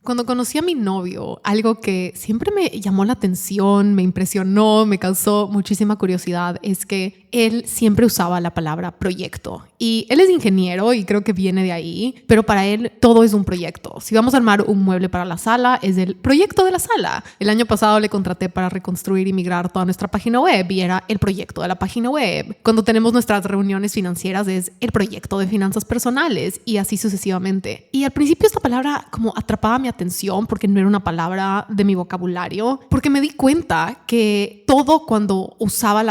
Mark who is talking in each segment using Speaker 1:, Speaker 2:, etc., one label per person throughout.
Speaker 1: Cuando conocí a mi novio, algo que siempre me llamó la atención, me impresionó, me causó muchísima curiosidad, es que él siempre usaba la palabra proyecto. Y él es ingeniero y creo que viene de ahí, pero para él todo es un proyecto. Si vamos a armar un mueble para la sala, es el proyecto de la sala. El año pasado le contraté para reconstruir y migrar toda nuestra página web y era el proyecto de la página web. Cuando tenemos nuestras reuniones financieras es el proyecto de finanzas personales y así sucesivamente. Y al principio esta palabra como atrapaba mi atención porque no era una palabra de mi vocabulario, porque me di cuenta que todo cuando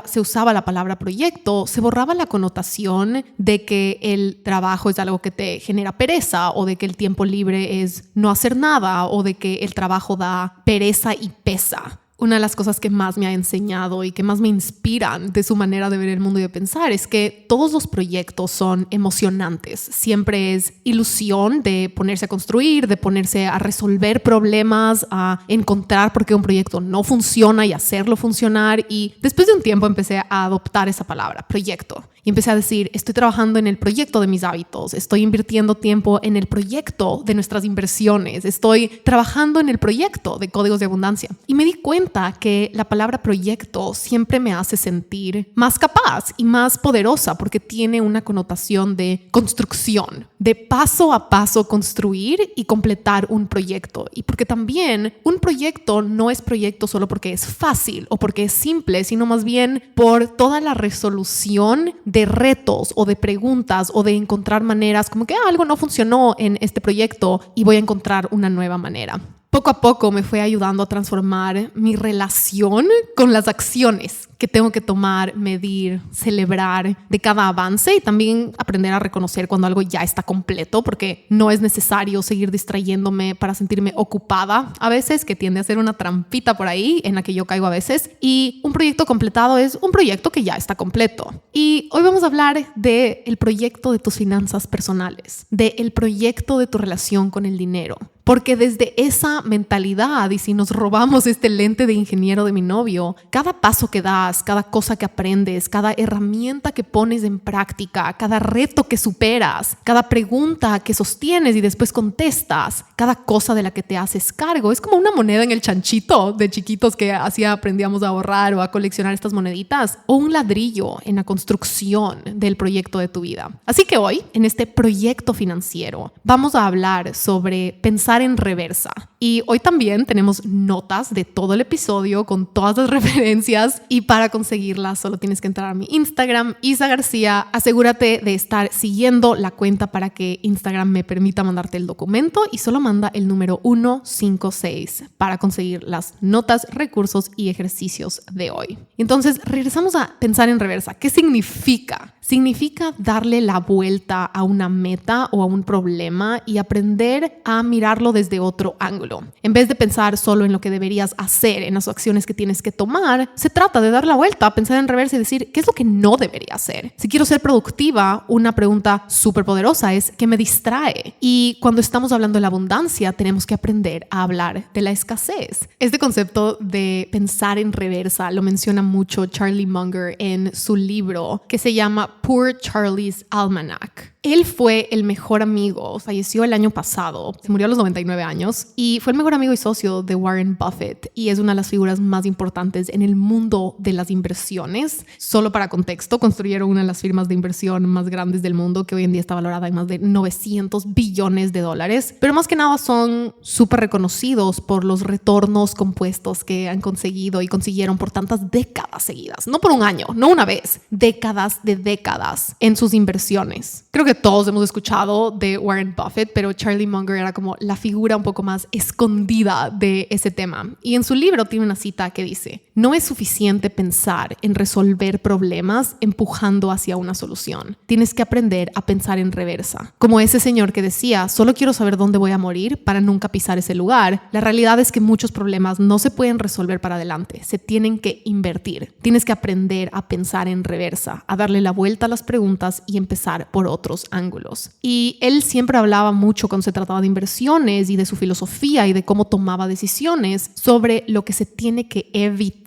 Speaker 1: se usaba la palabra proyecto se borraba la connotación de que el trabajo es algo que te genera pereza o de que el tiempo libre es no hacer nada o de que el trabajo da pereza y pesa. Una de las cosas que más me ha enseñado y que más me inspiran de su manera de ver el mundo y de pensar es que todos los proyectos son emocionantes. Siempre es ilusión de ponerse a construir, de ponerse a resolver problemas, a encontrar por qué un proyecto no funciona y hacerlo funcionar. Y después de un tiempo empecé a adoptar esa palabra, proyecto. Y empecé a decir, estoy trabajando en el proyecto de mis hábitos, estoy invirtiendo tiempo en el proyecto de nuestras inversiones, estoy trabajando en el proyecto de códigos de abundancia. Y me di cuenta que la palabra proyecto siempre me hace sentir más capaz y más poderosa porque tiene una connotación de construcción, de paso a paso construir y completar un proyecto. Y porque también un proyecto no es proyecto solo porque es fácil o porque es simple, sino más bien por toda la resolución de retos o de preguntas o de encontrar maneras como que algo no funcionó en este proyecto y voy a encontrar una nueva manera. Poco a poco me fue ayudando a transformar mi relación con las acciones que tengo que tomar, medir, celebrar de cada avance y también aprender a reconocer cuando algo ya está completo, porque no es necesario seguir distrayéndome para sentirme ocupada a veces, que tiende a ser una trampita por ahí en la que yo caigo a veces. Y un proyecto completado es un proyecto que ya está completo. Y hoy vamos a hablar del proyecto de tus finanzas personales, del proyecto de tu relación con el dinero. Porque desde esa mentalidad, y si nos robamos este lente de ingeniero de mi novio, cada paso que das, cada cosa que aprendes, cada herramienta que pones en práctica, cada reto que superas, cada pregunta que sostienes y después contestas, cada cosa de la que te haces cargo, es como una moneda en el chanchito de chiquitos que así aprendíamos a ahorrar o a coleccionar estas moneditas, o un ladrillo en la construcción del proyecto de tu vida. Así que hoy, en este proyecto financiero, vamos a hablar sobre pensar en reversa. Y hoy también tenemos notas de todo el episodio con todas las referencias y para conseguirlas solo tienes que entrar a mi Instagram, Isa García. Asegúrate de estar siguiendo la cuenta para que Instagram me permita mandarte el documento y solo manda el número 156 para conseguir las notas, recursos y ejercicios de hoy. Entonces, regresamos a pensar en reversa. ¿Qué significa? Significa darle la vuelta a una meta o a un problema y aprender a mirarlo desde otro ángulo. En vez de pensar solo en lo que deberías hacer, en las acciones que tienes que tomar, se trata de dar la vuelta, pensar en reversa y decir, ¿qué es lo que no debería hacer? Si quiero ser productiva, una pregunta súper poderosa es, ¿qué me distrae? Y cuando estamos hablando de la abundancia, tenemos que aprender a hablar de la escasez. Este concepto de pensar en reversa lo menciona mucho Charlie Munger en su libro que se llama Poor Charlie's Almanac. Él fue el mejor amigo, falleció el año pasado, se murió a los 99 años y fue el mejor amigo y socio de Warren Buffett y es una de las figuras más importantes en el mundo de las inversiones. Solo para contexto, construyeron una de las firmas de inversión más grandes del mundo que hoy en día está valorada en más de 900 billones de dólares, pero más que nada son súper reconocidos por los retornos compuestos que han conseguido y consiguieron por tantas décadas seguidas, no por un año, no una vez, décadas de décadas en sus inversiones. Creo que todos hemos escuchado de Warren Buffett, pero Charlie Munger era como la figura un poco más escondida de ese tema. Y en su libro tiene una cita que dice, no es suficiente pensar en resolver problemas empujando hacia una solución. Tienes que aprender a pensar en reversa. Como ese señor que decía, solo quiero saber dónde voy a morir para nunca pisar ese lugar. La realidad es que muchos problemas no se pueden resolver para adelante, se tienen que invertir. Tienes que aprender a pensar en reversa, a darle la vuelta a las preguntas y empezar por otros ángulos. Y él siempre hablaba mucho cuando se trataba de inversiones y de su filosofía y de cómo tomaba decisiones sobre lo que se tiene que evitar.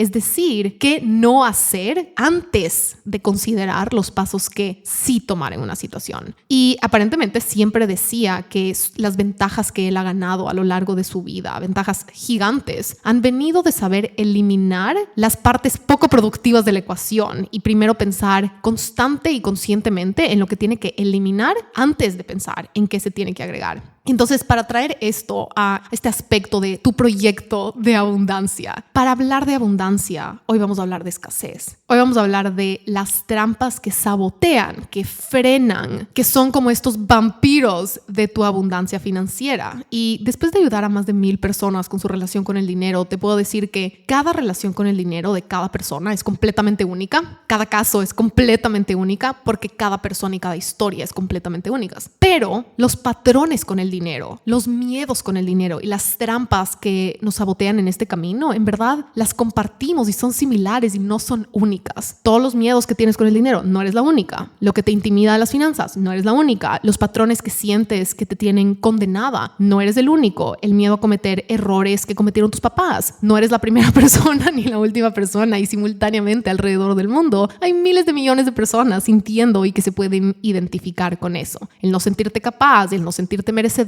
Speaker 1: es decir, qué no hacer antes de considerar los pasos que sí tomar en una situación. Y aparentemente siempre decía que las ventajas que él ha ganado a lo largo de su vida, ventajas gigantes, han venido de saber eliminar las partes poco productivas de la ecuación y primero pensar constante y conscientemente en lo que tiene que eliminar antes de pensar en qué se tiene que agregar. Entonces, para traer esto a este aspecto de tu proyecto de abundancia, para hablar de abundancia, hoy vamos a hablar de escasez. Hoy vamos a hablar de las trampas que sabotean, que frenan, que son como estos vampiros de tu abundancia financiera. Y después de ayudar a más de 1,000 personas con su relación con el dinero, te puedo decir que cada relación con el dinero de cada persona es completamente única. Cada caso es completamente única porque cada persona y cada historia es completamente únicas. Pero los patrones con el dinero, los miedos con el dinero y las trampas que nos sabotean en este camino, en verdad las compartimos y son similares y no son únicas. Todos los miedos que tienes con el dinero, no eres la única. Lo que te intimida de las finanzas, no eres la única. Los patrones que sientes que te tienen condenada, no eres el único. El miedo a cometer errores que cometieron tus papás, no eres la primera persona ni la última persona, y simultáneamente alrededor del mundo hay miles de millones de personas sintiendo y que se pueden identificar con eso. El no sentirte capaz, el no sentirte merecedora.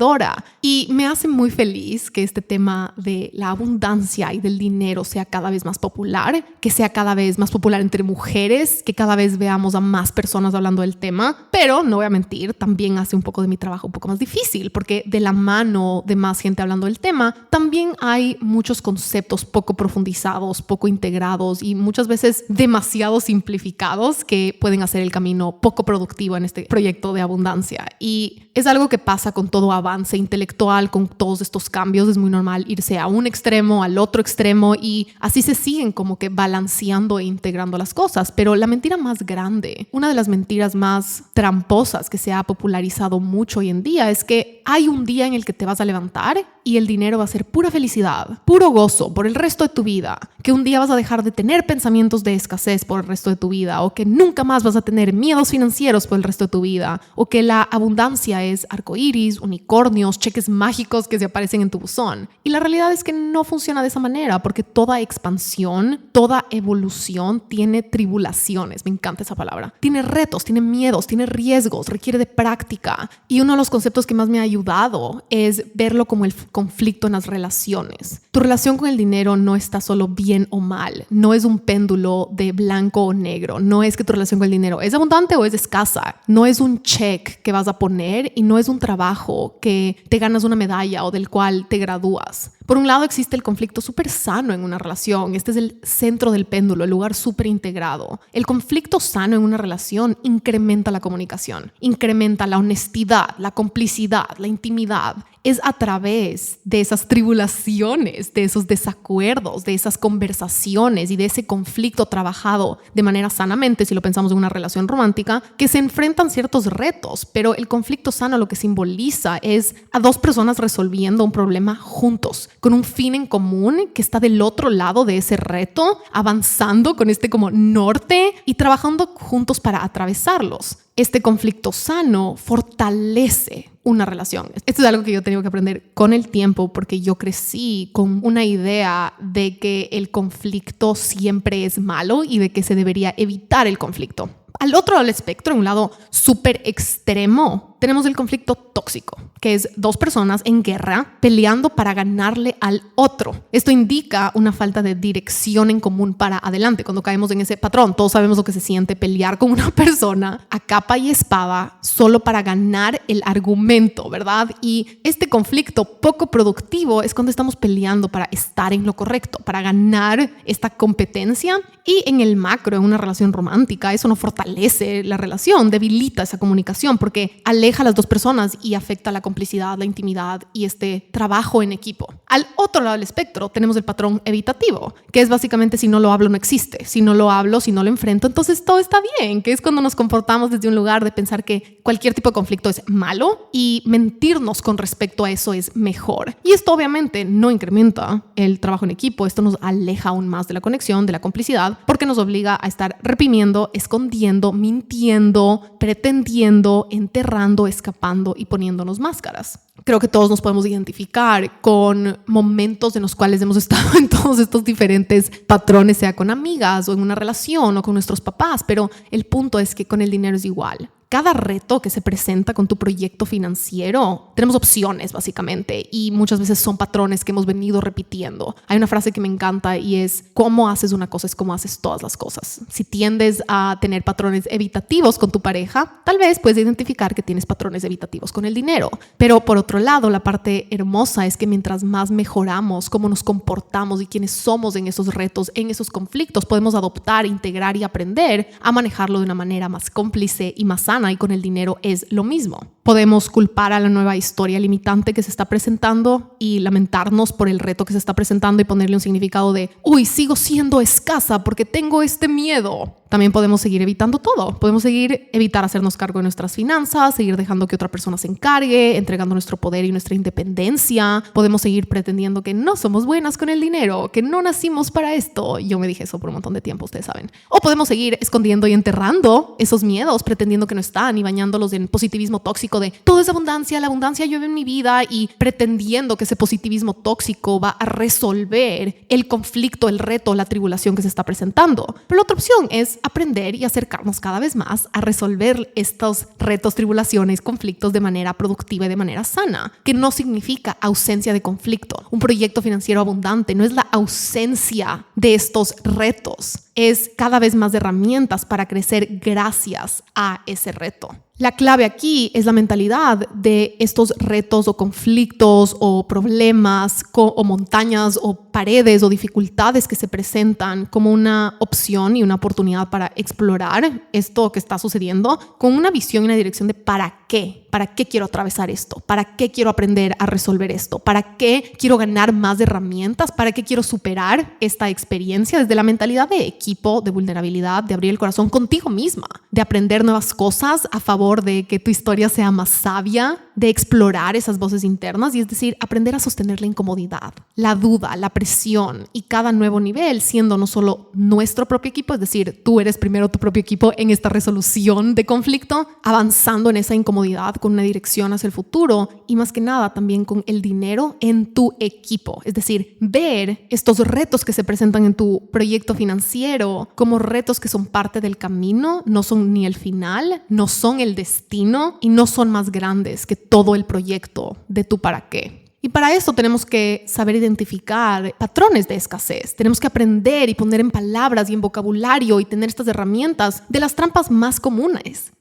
Speaker 1: Y me hace muy feliz que este tema de la abundancia y del dinero sea cada vez más popular, que sea cada vez más popular entre mujeres, que cada vez veamos a más personas hablando del tema. Pero no voy a mentir, también hace un poco de mi trabajo un poco más difícil, porque de la mano de más gente hablando del tema, también hay muchos conceptos poco profundizados, poco integrados y muchas veces demasiado simplificados que pueden hacer el camino poco productivo en este proyecto de abundancia. Y es algo que pasa con todo avance intelectual, con todos estos cambios. Es muy normal irse a un extremo, al otro extremo, y así se siguen como que balanceando e integrando las cosas. Pero la mentira más grande, una de las mentiras más tramposas que se ha popularizado mucho hoy en día, es que hay un día en el que te vas a levantar y el dinero va a ser pura felicidad, puro gozo por el resto de tu vida, que un día vas a dejar de tener pensamientos de escasez por el resto de tu vida, o que nunca más vas a tener miedos financieros por el resto de tu vida, o que la abundancia es arcoíris, unicornios, cheques mágicos que se aparecen en tu buzón. Y la realidad es que no funciona de esa manera, porque toda expansión, toda evolución tiene tribulaciones. Me encanta esa palabra. Tiene retos, tiene miedos, tiene riesgos, requiere de práctica. Y uno de los conceptos que más me ha ayudado es verlo como el conflicto en las relaciones. Tu relación con el dinero no está solo bien o mal, no es un péndulo de blanco o negro, no es que tu relación con el dinero es abundante o es escasa, no es un check que vas a poner y no es un trabajo que te ganas una medalla o del cual te gradúas. Por un lado existe el conflicto súper sano en una relación. Este es el centro del péndulo, el lugar súper integrado. El conflicto sano en una relación incrementa la comunicación, incrementa la honestidad, la complicidad, la intimidad. Es a través de esas tribulaciones, de esos desacuerdos, de esas conversaciones y de ese conflicto trabajado de manera sanamente, si lo pensamos en una relación romántica, que se enfrentan ciertos retos. Pero el conflicto sano lo que simboliza es a dos personas resolviendo un problema juntos, con un fin en común que está del otro lado de ese reto, avanzando con este como norte y trabajando juntos para atravesarlos. Este conflicto sano fortalece una relación. Esto es algo que yo he tenido que aprender con el tiempo, porque yo crecí con una idea de que el conflicto siempre es malo y de que se debería evitar el conflicto. Al otro lado del espectro, en un lado súper extremo, tenemos el conflicto tóxico, que es dos personas en guerra peleando para ganarle al otro. Esto indica una falta de dirección en común para adelante. Cuando caemos en ese patrón, todos sabemos lo que se siente pelear con una persona a capa y espada solo para ganar el argumento, ¿verdad? Y este conflicto poco productivo es cuando estamos peleando para estar en lo correcto, para ganar esta competencia. Y en el macro, en una relación romántica, eso no fortalece la relación, debilita esa comunicación porque aleja a las dos personas y afecta la complicidad, la intimidad y este trabajo en equipo. Al otro lado del espectro tenemos el patrón evitativo, que es básicamente si no lo hablo no existe, si no lo hablo, si no lo enfrento, entonces todo está bien, que es cuando nos comportamos desde un lugar de pensar que cualquier tipo de conflicto es malo y mentirnos con respecto a eso es mejor. Y esto obviamente no incrementa el trabajo en equipo, esto nos aleja aún más de la conexión, de la complicidad, porque nos obliga a estar reprimiendo, escondiendo, mintiendo, pretendiendo, enterrando, escapando y poniéndonos máscaras. Creo que todos nos podemos identificar con momentos en los cuales hemos estado en todos estos diferentes patrones, sea con amigas o en una relación o con nuestros papás, pero el punto es que con el dinero es igual. Cada reto que se presenta con tu proyecto financiero, tenemos opciones básicamente y muchas veces son patrones que hemos venido repitiendo. Hay una frase que me encanta y es: cómo haces una cosa es como haces todas las cosas. Si tiendes a tener patrones evitativos con tu pareja, tal vez puedes identificar que tienes patrones evitativos con el dinero. Pero por otro lado, la parte hermosa es que mientras más mejoramos cómo nos comportamos y quiénes somos en esos retos, en esos conflictos, podemos adoptar, integrar y aprender a manejarlo de una manera más cómplice y más sana. Y con el dinero es lo mismo. Podemos culpar a la nueva historia limitante que se está presentando y lamentarnos por el reto que se está presentando y ponerle un significado de: uy, sigo siendo escasa porque tengo este miedo. También podemos seguir evitando todo. Podemos evitar hacernos cargo de nuestras finanzas, seguir dejando que otra persona se encargue, entregando nuestro poder y nuestra independencia. Podemos seguir pretendiendo que no somos buenas con el dinero, que no nacimos para esto. Yo me dije eso por un montón de tiempo, ustedes saben. O podemos seguir escondiendo y enterrando esos miedos, pretendiendo que no están y bañándolos en positivismo tóxico de todo es abundancia, la abundancia llueve en mi vida, y pretendiendo que ese positivismo tóxico va a resolver el conflicto, el reto, la tribulación que se está presentando. Pero la otra opción es aprender y acercarnos cada vez más a resolver estos retos, tribulaciones, conflictos de manera productiva y de manera sana, que no significa ausencia de conflicto. Un proyecto financiero abundante no es la ausencia de estos retos, es cada vez más herramientas para crecer gracias a ese reto. La clave aquí es la mentalidad de estos retos o conflictos o problemas o montañas o paredes o dificultades que se presentan como una opción y una oportunidad para explorar esto que está sucediendo con una visión y una dirección de ¿para qué? ¿Para qué quiero atravesar esto? ¿Para qué quiero aprender a resolver esto? ¿Para qué quiero ganar más herramientas? ¿Para qué quiero superar esta experiencia desde la mentalidad de equipo, de vulnerabilidad, de abrir el corazón contigo misma, de aprender nuevas cosas a favor de que tu historia sea más sabia, de explorar esas voces internas y es decir, aprender a sostener la incomodidad, la duda, la presión y cada nuevo nivel siendo no solo nuestro propio equipo, es decir, tú eres primero tu propio equipo en esta resolución de conflicto, avanzando en esa incomodidad con una dirección hacia el futuro y más que nada también con el dinero en tu equipo, es decir, ver estos retos que se presentan en tu proyecto financiero como retos que son parte del camino, no son ni el final, no son el destino y no son más grandes que todo el proyecto de tu para qué. Y para eso tenemos que saber identificar patrones de escasez. Tenemos que aprender y poner en palabras y en vocabulario y tener estas herramientas de las trampas más comunes,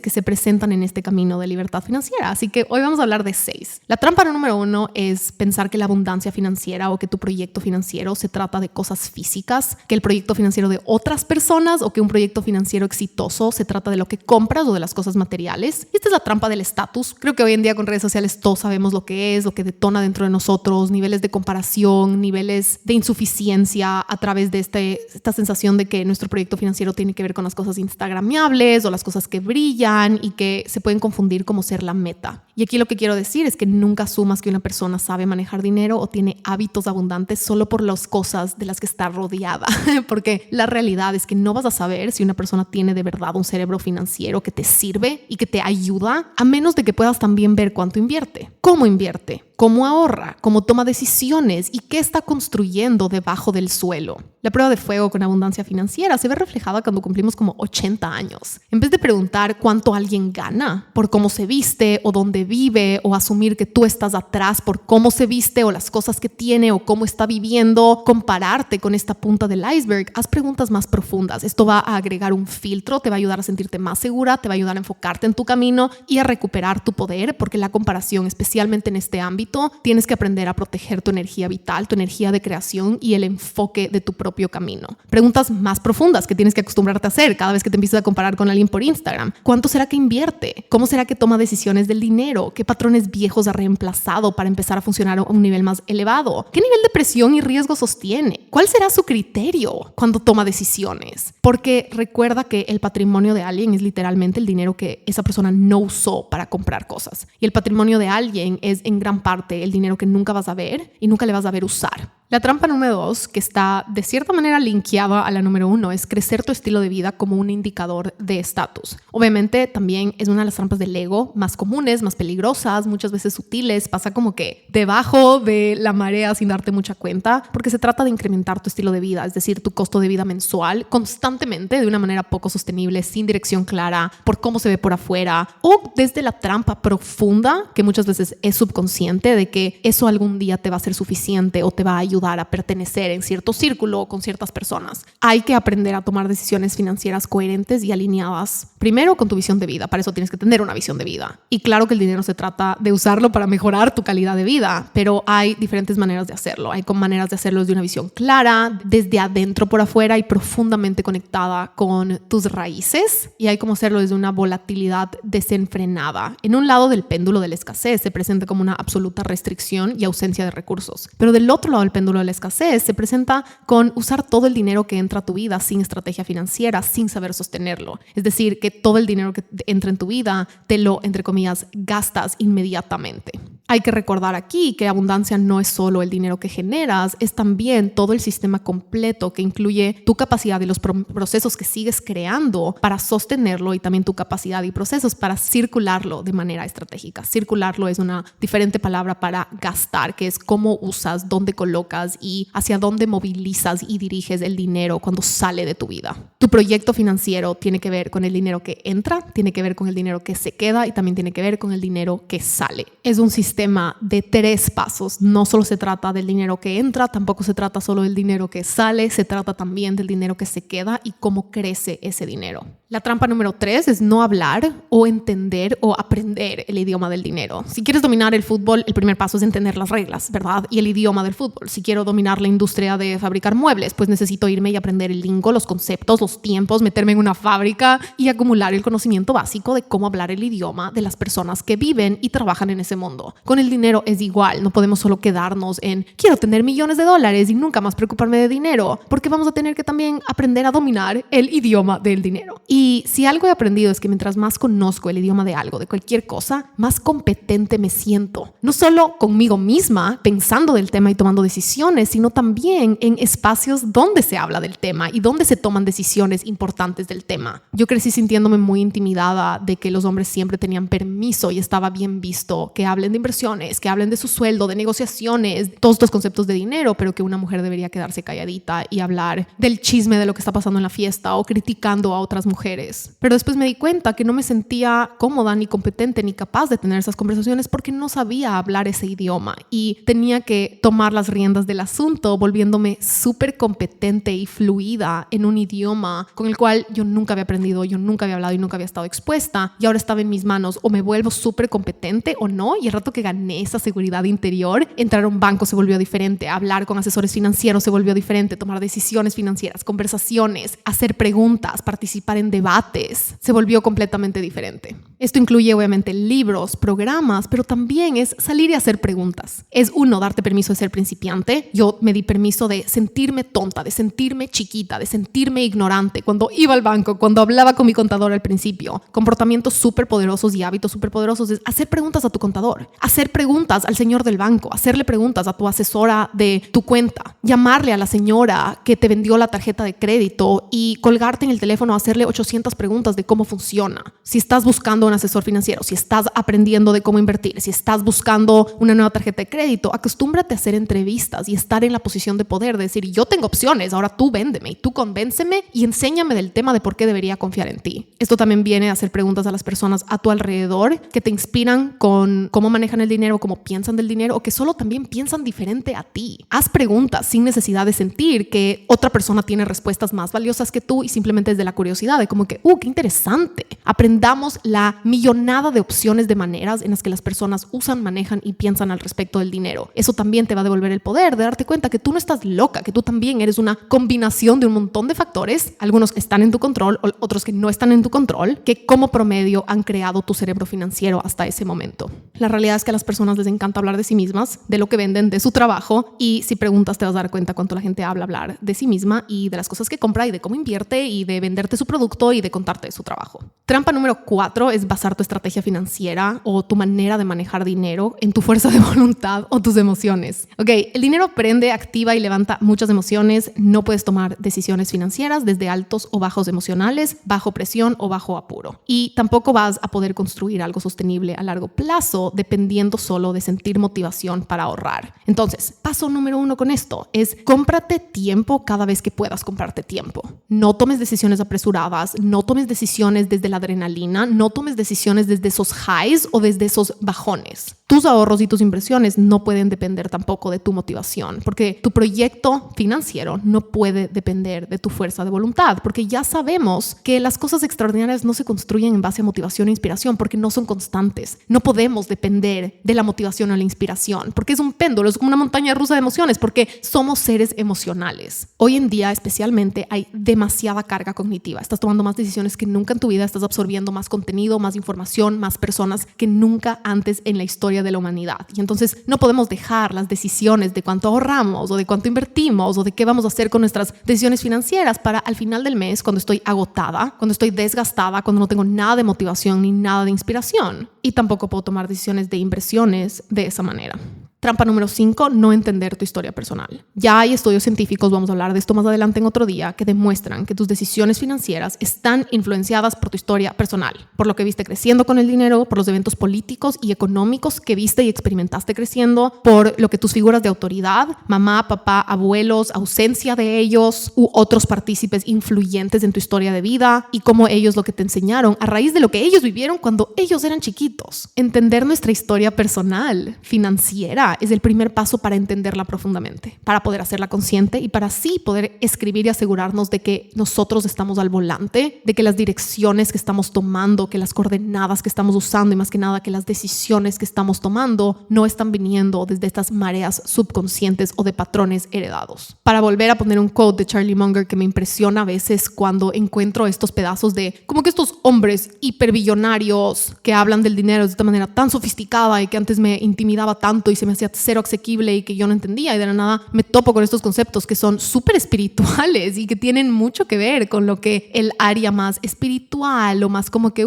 Speaker 1: que se presentan en este camino de libertad financiera. Así que hoy vamos a hablar de 6. La trampa número 1 es pensar que la abundancia financiera o que tu proyecto financiero se trata de cosas físicas, que el proyecto financiero de otras personas o que un proyecto financiero exitoso se trata de lo que compras o de las cosas materiales. Y esta es la trampa del estatus. Creo que hoy en día con redes sociales todos sabemos lo que detona dentro de nosotros, niveles de comparación, niveles de insuficiencia a través de esta sensación de que nuestro proyecto financiero tiene que ver con las cosas instagramiables o las cosas que brillan y que se pueden confundir como ser la meta. Y aquí lo que quiero decir es que nunca asumas que una persona sabe manejar dinero o tiene hábitos abundantes solo por las cosas de las que está rodeada, porque la realidad es que no vas a saber si una persona tiene de verdad un cerebro financiero que te sirve y que te ayuda, a menos de que puedas también ver cuánto invierte, cómo invierte, cómo ahorra, cómo toma decisiones y qué está construyendo debajo del suelo. La prueba de fuego con abundancia financiera se ve reflejada cuando cumplimos como 80 años. En vez de preguntar cuánto alguien gana por cómo se viste o dónde vive o asumir que tú estás atrás por cómo se viste o las cosas que tiene o cómo está viviendo, compararte con esta punta del iceberg, haz preguntas más profundas. Esto va a agregar un filtro, te va a ayudar a sentirte más segura, te va a ayudar a enfocarte en tu camino y a recuperar tu poder, porque la comparación, especialmente en este ámbito, tienes que aprender a proteger tu energía vital, tu energía de creación y el enfoque de tu propio camino. Preguntas más profundas que tienes que acostumbrarte a hacer cada vez que te empiezas a comparar con alguien por Instagram. ¿Cuánto será que invierte? ¿Cómo será que toma decisiones del dinero? ¿Qué patrones viejos ha reemplazado para empezar a funcionar a un nivel más elevado? ¿Qué nivel de presión y riesgo sostiene? ¿Cuál será su criterio cuando toma decisiones? Porque recuerda que el patrimonio de alguien es literalmente el dinero que esa persona no usó para comprar cosas. Y el patrimonio de alguien es en gran parte el dinero que nunca vas a ver y nunca le vas a ver usar. La trampa número 2, que está de cierta manera linkeada a la número 1, es crecer tu estilo de vida como un indicador de estatus. Obviamente también es una de las trampas del ego más comunes, más peligrosas, muchas veces sutiles, pasa como que debajo de la marea sin darte mucha cuenta, porque se trata de incrementar tu estilo de vida, es decir, tu costo de vida mensual constantemente de una manera poco sostenible, sin dirección clara, por cómo se ve por afuera, o desde la trampa profunda, que muchas veces es subconsciente, de que eso algún día te va a ser suficiente o te va a ayudar a pertenecer en cierto círculo o con ciertas personas. Hay que aprender a tomar decisiones financieras coherentes y alineadas, primero con tu visión de vida. Para eso tienes que tener una visión de vida. Y claro que el dinero se trata de usarlo para mejorar tu calidad de vida, pero hay diferentes maneras de hacerlo. Hay maneras de hacerlo desde una visión clara, desde adentro por afuera y profundamente conectada con tus raíces. Y hay como hacerlo desde una volatilidad desenfrenada. En un lado del péndulo de la escasez se presenta como una absoluta restricción y ausencia de recursos. Pero del otro lado del péndulo de la escasez se presenta con usar todo el dinero que entra a tu vida sin estrategia financiera, sin saber sostenerlo. Es decir, que todo el dinero que entra en tu vida te lo, entre comillas, gastas inmediatamente. Hay que recordar aquí que abundancia no es solo el dinero que generas, es también todo el sistema completo que incluye tu capacidad y los procesos que sigues creando para sostenerlo y también tu capacidad y procesos para circularlo de manera estratégica. Circularlo es una diferente palabra para gastar, que es cómo usas, dónde colocas y hacia dónde movilizas y diriges el dinero cuando sale de tu vida. Tu proyecto financiero tiene que ver con el dinero que entra, tiene que ver con el dinero que se queda y también tiene que ver con el dinero que sale. Es un sistema de 3 pasos. No solo se trata del dinero que entra, tampoco se trata solo del dinero que sale, se trata también del dinero que se queda y cómo crece ese dinero. La trampa número 3 es no hablar o entender o aprender el idioma del dinero. Si quieres dominar el fútbol, el primer paso es entender las reglas, ¿verdad? Y el idioma del fútbol. Si quiero dominar la industria de fabricar muebles, pues necesito irme y aprender el lingo, los conceptos, los tiempos, meterme en una fábrica y acumular el conocimiento básico de cómo hablar el idioma de las personas que viven y trabajan en ese mundo. Con el dinero es igual, no podemos solo quedarnos en quiero tener millones de dólares y nunca más preocuparme de dinero, porque vamos a tener que también aprender a dominar el idioma del dinero. Y si algo he aprendido es que mientras más conozco el idioma de algo, de cualquier cosa, más competente me siento. No solo conmigo misma, pensando del tema y tomando decisiones, sino también en espacios donde se habla del tema y donde se toman decisiones importantes del tema. Yo crecí sintiéndome muy intimidada de que los hombres siempre tenían permiso y estaba bien visto que hablen de inversiones, que hablen de su sueldo, de negociaciones, todos estos conceptos de dinero, pero que una mujer debería quedarse calladita y hablar del chisme de lo que está pasando en la fiesta o criticando a otras mujeres. Pero después me di cuenta que no me sentía cómoda, ni competente, ni capaz de tener esas conversaciones porque no sabía hablar ese idioma y tenía que tomar las riendas del asunto, volviéndome súper competente y fluida en un idioma con el cual yo nunca había aprendido, yo nunca había hablado y nunca había estado expuesta, y ahora estaba en mis manos. O me vuelvo súper competente o no, y el rato que gané esa seguridad interior, entrar a un banco se volvió diferente, hablar con asesores financieros se volvió diferente, tomar decisiones financieras, conversaciones, hacer preguntas, participar en debates, se volvió completamente diferente. Esto incluye obviamente libros, programas, pero también es salir y hacer preguntas. Es darte permiso de ser principiante. Yo me di permiso de sentirme tonta, de sentirme chiquita, de sentirme ignorante cuando iba al banco, cuando hablaba con mi contador al principio. Comportamientos súper poderosos y hábitos súper poderosos es hacer preguntas a tu contador, hacer preguntas al señor del banco, hacerle preguntas a tu asesora de tu cuenta, llamarle a la señora que te vendió la tarjeta de crédito y colgarte en el teléfono a hacerle 800 preguntas de cómo funciona. Si estás buscando un asesor financiero, si estás aprendiendo de cómo invertir, si estás buscando una nueva tarjeta de crédito, acostúmbrate a hacer entrevistas y estar en la posición de poder, de decir, yo tengo opciones, ahora tú véndeme y tú convénceme y enséñame del tema de por qué debería confiar en ti. Esto también viene a hacer preguntas a las personas a tu alrededor que te inspiran con cómo manejan el dinero, cómo piensan del dinero o que solo también piensan diferente a ti. Haz preguntas sin necesidad de sentir que otra persona tiene respuestas más valiosas que tú y simplemente es de la curiosidad, de como que, qué interesante. Aprendamos la millonada de opciones de maneras en las que las personas usan, manejan y piensan al respecto del dinero. Eso también te va a devolver el poder de darte cuenta que tú no estás loca, que tú también eres una combinación de un montón de factores, algunos que están en tu control, otros que no están en tu control, que como promedio han creado tu cerebro financiero hasta ese momento. La realidad es que a las personas les encanta hablar de sí mismas, de lo que venden, de su trabajo, y si preguntas te vas a dar cuenta cuánto la gente hablar de sí misma y de las cosas que compra y de cómo invierte y de venderte su producto y de contarte de su trabajo. Trampa número 4 es basar tu estrategia financiera o tu manera de manejar dinero en tu fuerza de voluntad o tus emociones. Ok, el dinero prende, activa y levanta muchas emociones. No puedes tomar decisiones financieras desde altos o bajos emocionales, bajo presión o bajo apuro. Y tampoco vas a poder construir algo sostenible a largo plazo dependiendo solo de sentir motivación para ahorrar. Entonces, paso número 1 con esto es cómprate tiempo cada vez que puedas comprarte tiempo. No tomes decisiones apresuradas, no tomes decisiones desde la adrenalina, no tomes decisiones desde esos highs o desde esos bajones. Tus ahorros y tus inversiones no pueden depender tampoco de tu motivación, porque tu proyecto financiero no puede depender de tu fuerza de voluntad, porque ya sabemos que las cosas extraordinarias no se construyen en base a motivación e inspiración, porque no son constantes. No podemos depender de la motivación o la inspiración, porque es un péndulo, es como una montaña rusa de emociones, porque somos seres emocionales. Hoy en día, especialmente, hay demasiada carga cognitiva. Estás tomando más decisiones que nunca en tu vida, estás absorbiendo más contenido, más información, más personas que nunca antes en la historia de la humanidad. Y entonces no podemos dejar las decisiones de cuánto ahorramos o de cuánto invertimos o de qué vamos a hacer con nuestras decisiones financieras para al final del mes, cuando estoy agotada, cuando estoy desgastada, cuando no tengo nada de motivación ni nada de inspiración. Y tampoco puedo tomar decisiones de inversiones de esa manera. Trampa número 5, no entender tu historia personal. Ya hay estudios científicos, vamos a hablar de esto más adelante en otro día, que demuestran que tus decisiones financieras están influenciadas por tu historia personal, por lo que viste creciendo con el dinero, por los eventos políticos y económicos que viste y experimentaste creciendo, por lo que tus figuras de autoridad, mamá, papá, abuelos, ausencia de ellos u otros partícipes influyentes en tu historia de vida y cómo ellos lo que te enseñaron a raíz de lo que ellos vivieron cuando ellos eran chiquitos. Entender nuestra historia personal, financiera, es el primer paso para entenderla profundamente, para poder hacerla consciente y para así poder escribir y asegurarnos de que nosotros estamos al volante, de que las direcciones que estamos tomando, que las coordenadas que estamos usando y más que nada que las decisiones que estamos tomando no están viniendo desde estas mareas subconscientes o de patrones heredados. Para volver a poner un quote de Charlie Munger que me impresiona a veces cuando encuentro estos pedazos de como que estos hombres hiperbillonarios que hablan del dinero de esta manera tan sofisticada y que antes me intimidaba tanto y se me hacía cero asequible y que yo no entendía, y de la nada me topo con estos conceptos que son súper espirituales y que tienen mucho que ver con lo que el área más espiritual o más como que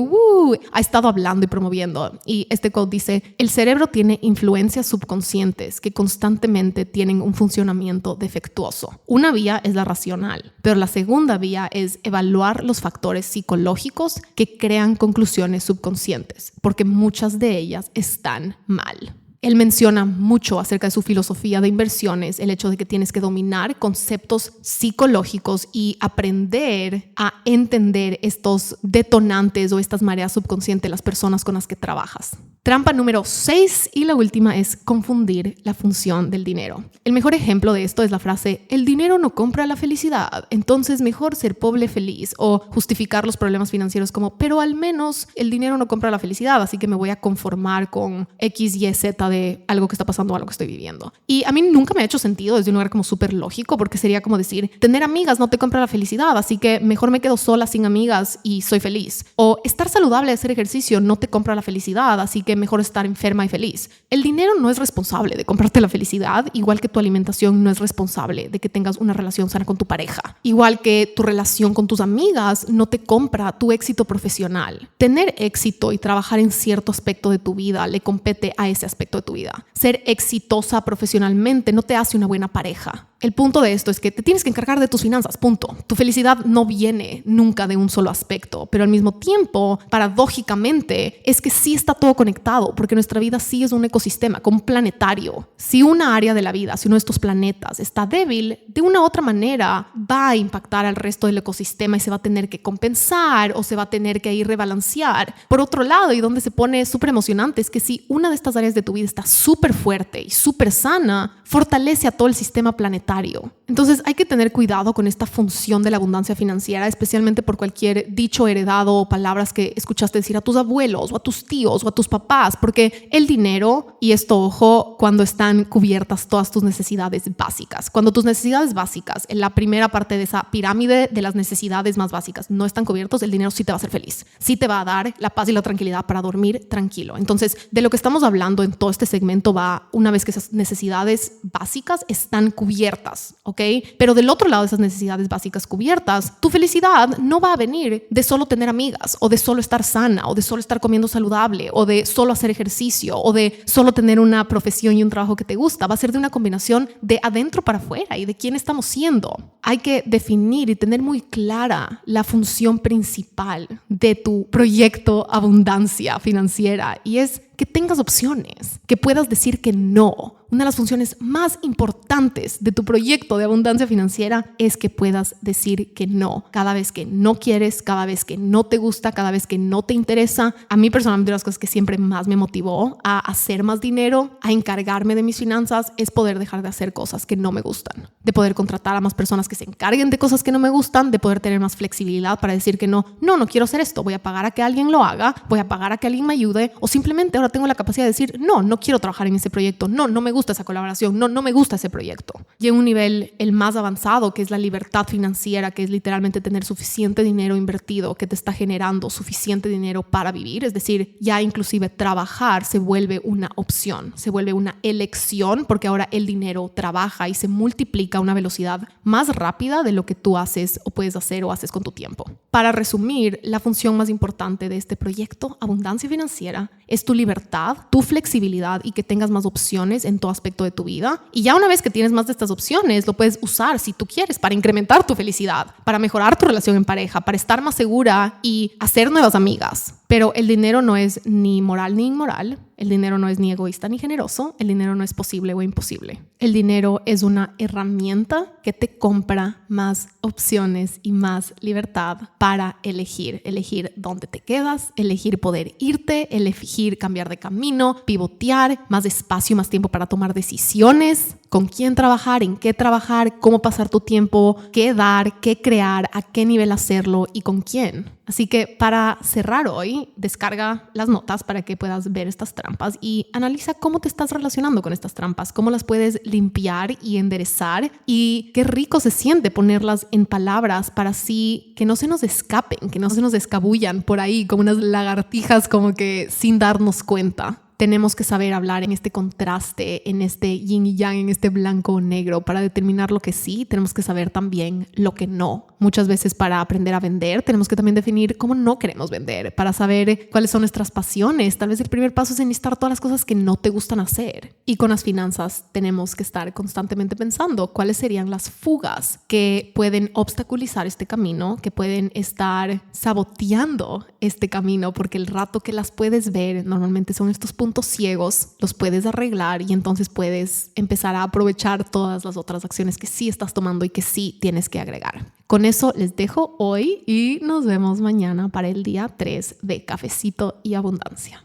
Speaker 1: ha estado hablando y promoviendo. Y este quote dice: el cerebro tiene influencias subconscientes que constantemente tienen un funcionamiento defectuoso. Una vía es la racional, pero la segunda vía es evaluar los factores psicológicos que crean conclusiones subconscientes, porque muchas de ellas están mal. Él menciona mucho acerca de su filosofía de inversiones, el hecho de que tienes que dominar conceptos psicológicos y aprender a entender estos detonantes o estas mareas subconscientes de las personas con las que trabajas. Trampa número 6 y la última es confundir la función del dinero. El mejor ejemplo de esto es la frase: el dinero no compra la felicidad, entonces mejor ser pobre feliz, o justificar los problemas financieros como: pero al menos el dinero no compra la felicidad, así que me voy a conformar con X, Y, Z de algo que está pasando o algo que estoy viviendo. Y a mí nunca me ha hecho sentido desde un lugar como súper lógico, porque sería como decir: tener amigas no te compra la felicidad, así que mejor me quedo sola sin amigas y soy feliz. O estar saludable, hacer ejercicio no te compra la felicidad, así que mejor estar enferma y feliz. El dinero no es responsable de comprarte la felicidad, igual que tu alimentación no es responsable de que tengas una relación sana con tu pareja. Igual que tu relación con tus amigas no te compra tu éxito profesional. Tener éxito y trabajar en cierto aspecto de tu vida le compete a ese aspecto de tu vida. Ser exitosa profesionalmente no te hace una buena pareja. El punto de esto es que te tienes que encargar de tus finanzas, punto. Tu felicidad no viene nunca de un solo aspecto, pero al mismo tiempo, paradójicamente, es que sí está todo conectado, porque nuestra vida sí es un ecosistema, como un planetario. Si una área de la vida, si uno de estos planetas está débil, de una u otra manera va a impactar al resto del ecosistema y se va a tener que compensar o se va a tener que ir rebalancear. Por otro lado, y donde se pone súper emocionante, es que si una de estas áreas de tu vida está súper fuerte y súper sana, fortalece a todo el sistema planetario monetario. Entonces hay que tener cuidado con esta función de la abundancia financiera, especialmente por cualquier dicho heredado o palabras que escuchaste decir a tus abuelos o a tus tíos o a tus papás, porque el dinero, y esto ojo, cuando están cubiertas todas tus necesidades básicas, cuando tus necesidades básicas, en la primera parte de esa pirámide de las necesidades más básicas, no están cubiertos, el dinero sí te va a hacer feliz, sí te va a dar la paz y la tranquilidad para dormir tranquilo. Entonces, de lo que estamos hablando en todo este segmento va una vez que esas necesidades básicas están cubiertas, ¿ok? Pero del otro lado de esas necesidades básicas cubiertas, tu felicidad no va a venir de solo tener amigas o de solo estar sana o de solo estar comiendo saludable o de solo hacer ejercicio o de solo tener una profesión y un trabajo que te gusta. Va a ser de una combinación de adentro para afuera y de quién estamos siendo. Hay que definir y tener muy clara la función principal de tu proyecto abundancia financiera y es que tengas opciones, que puedas decir que no. Una de las funciones más importantes de tu proyecto de abundancia financiera es que puedas decir que no. Cada vez que no quieres, cada vez que no te gusta, cada vez que no te interesa. A mí personalmente las cosas que siempre más me motivó a hacer más dinero, a encargarme de mis finanzas, es poder dejar de hacer cosas que no me gustan. De poder contratar a más personas que se encarguen de cosas que no me gustan, de poder tener más flexibilidad para decir que no quiero hacer esto, voy a pagar a que alguien lo haga, voy a pagar a que alguien me ayude o simplemente ahora tengo la capacidad de decir no quiero trabajar en ese proyecto, no me gusta esa colaboración, no me gusta ese proyecto. Y en un nivel el más avanzado, que es la libertad financiera, que es literalmente tener suficiente dinero invertido que te está generando suficiente dinero para vivir, es decir, ya inclusive trabajar se vuelve una opción, se vuelve una elección porque ahora el dinero trabaja y se multiplica a una velocidad más rápida de lo que tú haces o puedes hacer o haces con tu tiempo. Para resumir, la función más importante de este proyecto, abundancia financiera, es tu libertad, tu flexibilidad y que tengas más opciones en todo aspecto de tu vida. Y ya una vez que tienes más de estas opciones, lo puedes usar si tú quieres para incrementar tu felicidad, para mejorar tu relación en pareja, para estar más segura y hacer nuevas amigas. Pero el dinero no es ni moral ni inmoral. El dinero no es ni egoísta ni generoso. El dinero no es posible o imposible. El dinero es una herramienta que te compra más opciones y más libertad para elegir. Elegir dónde te quedas, elegir poder irte, elegir cambiar de camino, pivotear, más espacio, más tiempo para tomar decisiones, con quién trabajar, en qué trabajar, cómo pasar tu tiempo, qué dar, qué crear, a qué nivel hacerlo y con quién. Así que para cerrar hoy, descarga las notas para que puedas ver estas trampas y analiza cómo te estás relacionando con estas trampas, cómo las puedes limpiar y enderezar y qué rico se siente ponerlas en palabras para así que no se nos escapen, que no se nos escabullan por ahí como unas lagartijas como que sin darnos cuenta. Tenemos que saber hablar en este contraste, en este yin y yang, en este blanco o negro. Para determinar lo que sí, tenemos que saber también lo que no. Muchas veces para aprender a vender, tenemos que también definir cómo no queremos vender. Para saber cuáles son nuestras pasiones, tal vez el primer paso es enlistar todas las cosas que no te gustan hacer. Y con las finanzas tenemos que estar constantemente pensando cuáles serían las fugas que pueden obstaculizar este camino, que pueden estar saboteando este camino, porque el rato que las puedes ver, normalmente son estos puntos ciegos, los puedes arreglar y entonces puedes empezar a aprovechar todas las otras acciones que sí estás tomando y que sí tienes que agregar. Con eso les dejo hoy y nos vemos mañana para el día 3 de Cafecito y Abundancia.